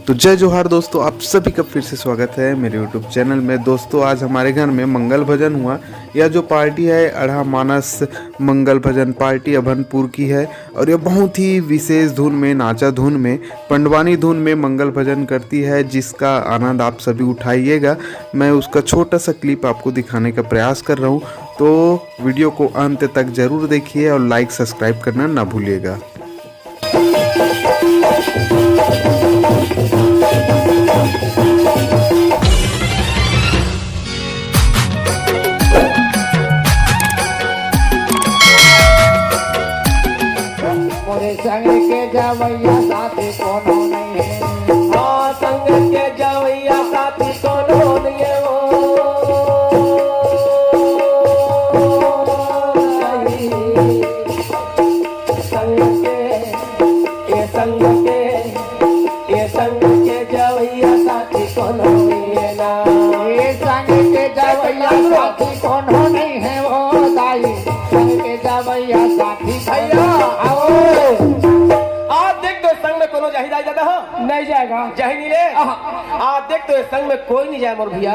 तो जय जोहार दोस्तों, आप सभी का फिर से स्वागत है मेरे YouTube चैनल में। दोस्तों आज हमारे घर में मंगल भजन हुआ। यह जो पार्टी है अढ़ा मानस मंगल भजन पार्टी अभनपुर की है और यह बहुत ही विशेष धुन में, नाचा धुन में, पंडवानी धुन में मंगल भजन करती है, जिसका आनंद आप सभी उठाइएगा। मैं उसका छोटा सा क्लिप आपको दिखाने का प्रयास कर रहा हूँ, तो वीडियो को अंत तक जरूर देखिए और लाइक सब्सक्राइब करना ना भूलिएगा। संग के जवैया साथी कोनो नहीं है। हाँ, संग के जवैया साथी कोनो नहीं है। संग के जवैया साथी कोनो नहीं है ना। ये संग के जवैया साथी कोनो नहीं है वो दाई। संग के जवैया साथी भैया आओ। नहीं जाएगा जही नहीं ले। आप देख तो इस संग में कोई नहीं जाए मोर भैया।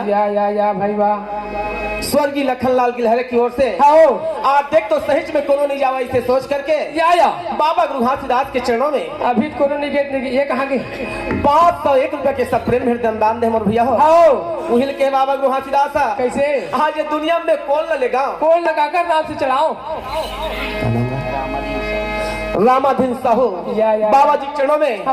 या भाई वाह। स्वर्गीय लखनलाल गिलहरे की ओर से आप देख तो सहिच में कोनो नहीं जावा, इसे सोच करके या बाबा गुरु घासीदास के चरणों में अभी कोनो नहीं गेट नहीं। ये कहाँ के 501 रुपए के सब प्रेम हृदय दान दे मोर भैया हो। उहिल के बाबा गुरु घासीदास कैसे आज ये दुनिया में कौन लगेगा, कौन लगाकर नाम से चलाओ रामाधीन साहू बाबा जी चरणों में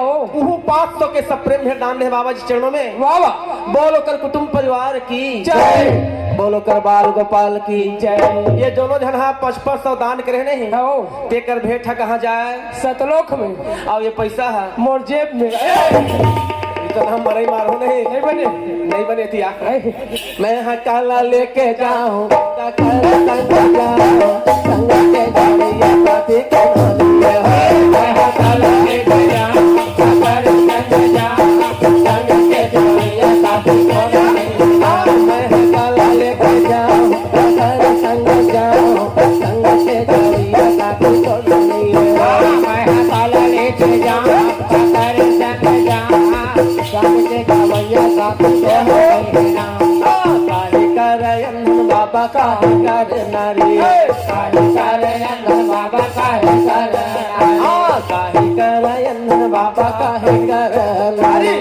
500 के सब प्रेम दान है बाबा जी चरणों में। वाह बोलो कर कुटुंब परिवार की जय, बोलो कर बाल गोपाल की जय। ये दोनों जन 500 दान करे नहीं तेकर भेंट कहाँ जाए सतलोक में। अब ये पैसा है मोर जेब में। तो हम मरे मारो नहीं बने थी मैं काला लेके जाऊं बाबा का कर नारी बाबा का बाबा का नारी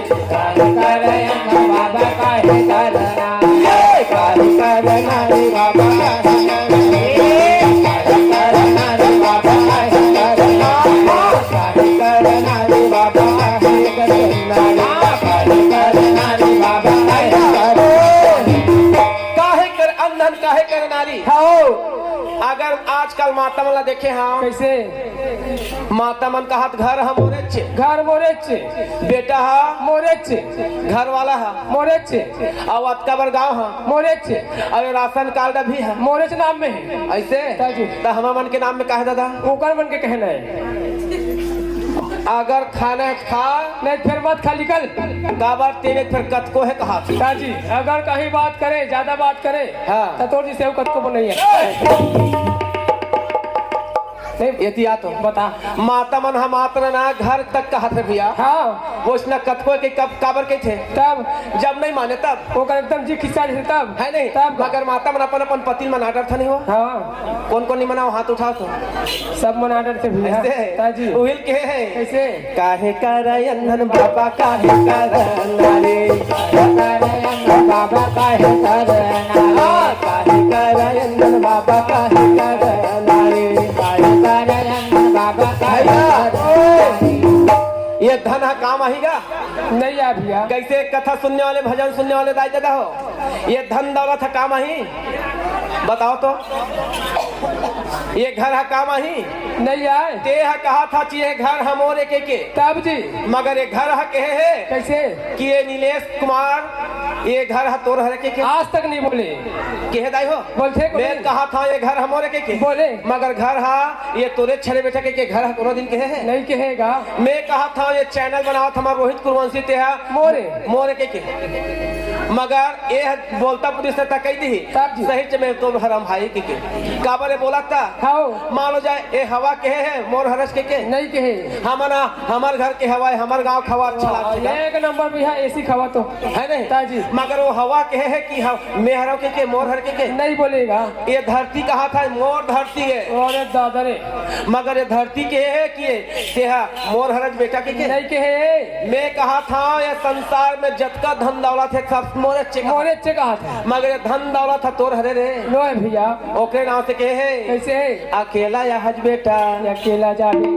बाबा का नारी बाबा अगर आजकल माता मन देखे हाँ कैसे माता मन का हाथ घर हम मोरे बेटा हा मोरे घर वाला हा मोरे और अतकाबर गाँव हा मोरे और राशन कार्ड भी है मोरे नाम में है। ऐसे तो हम मन के नाम में कहे दादा ओकर मन के कहना है। अगर खाना खा नहीं फिर मत खा निकल गाबर तेरे फिर कतको है कहा जी। अगर कहीं बात करे ज्यादा बात करे हाँ तो जी से कतको को नहीं है नहीं तो बता माता मन हम मात्र ना घर तक कहा थे भैया। हाँ वो उसने कथको के कब काबर के थे तब जब नहीं माने तब वो एकदम जी खिस्सा जैसे तब है नहीं तब मगर माता मन अपन पति मन आर्डर था नहीं हो। हाँ कौन कौन नहीं मनाओ हाथ उठाओ तो सब मन आर्डर थे भैया जी। उहिल के है कैसे काहे करयन बाबा काहे करनारे बाबा काहे करना काहे करयन बाबा काहे करनारे ये धन काम आएगा नहीं आ भैया। कैसे कथा सुनने वाले भजन सुनने वाले दाई दादा हो ये धन दौलत काम आही बताओ तो ये घर है काम आही नहीं आए ते कहा था ये घर हम और एक तब जी मगर ये घर है कहे है कैसे कि ये नीलेश कुमार ये घर है तोर हर के आज तक नहीं बोले कहे दाई हो बोलते मैं कहा था ये घर हम और एक बोले मगर घर है ये तोरे छड़े बेटा के घर है कोनो दिन कहे है नहीं कहेगा। मैं कहा था ये चैनल बनाओ था रोहित कुरवंशी ते है मोरे के मगर ये बोलता पुलिस से तक दी सही में तो हरम भाई के काबरे बोला था मान लो जाए ये हवा के है मोर हरस के नहीं कहे हमारा हमार घर के हवा है हमार गांव खवा अच्छा एक नंबर भी है ऐसी खवा तो है नहीं ताजी मगर वो हवा के है कि मेहरों के मोर हर के नहीं बोलेगा ये धरती कहा था मोर धरती है अरे दादा रे मगर ये धरती के है कि मोर हरज बेटा के नहीं कहे मैं कहा था ये संसार में जतका धन दौलत है सब मोरे चे कहा था मगर ये धन दौलत था तोर हरे रे लो है भैया ओके नाम से के है कैसे है अकेला या हज बेटा अकेला जाबे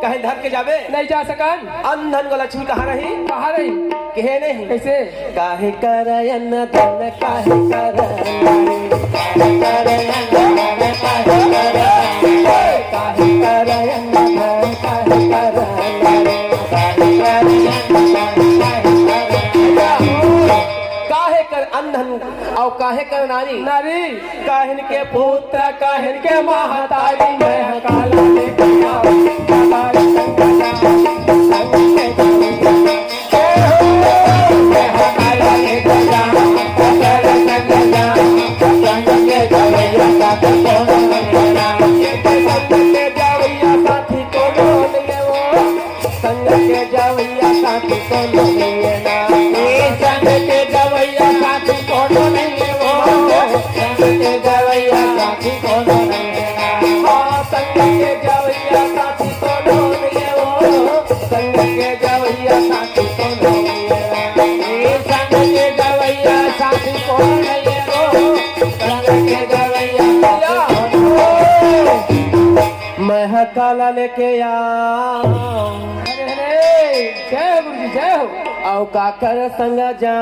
कहीं धर के जाबे नहीं जा सकन अंधन को लक्ष्मी कहाँ रही कहे नहीं कैसे काहे करयन धन काहे करयन काहे कर अंधन और काहे कर नारी नारी काहिन के पुत्र काहिन के महतारी मैं काला ले मैं काला लेके आ जय गुरु जी जय हो औ काकर संग जा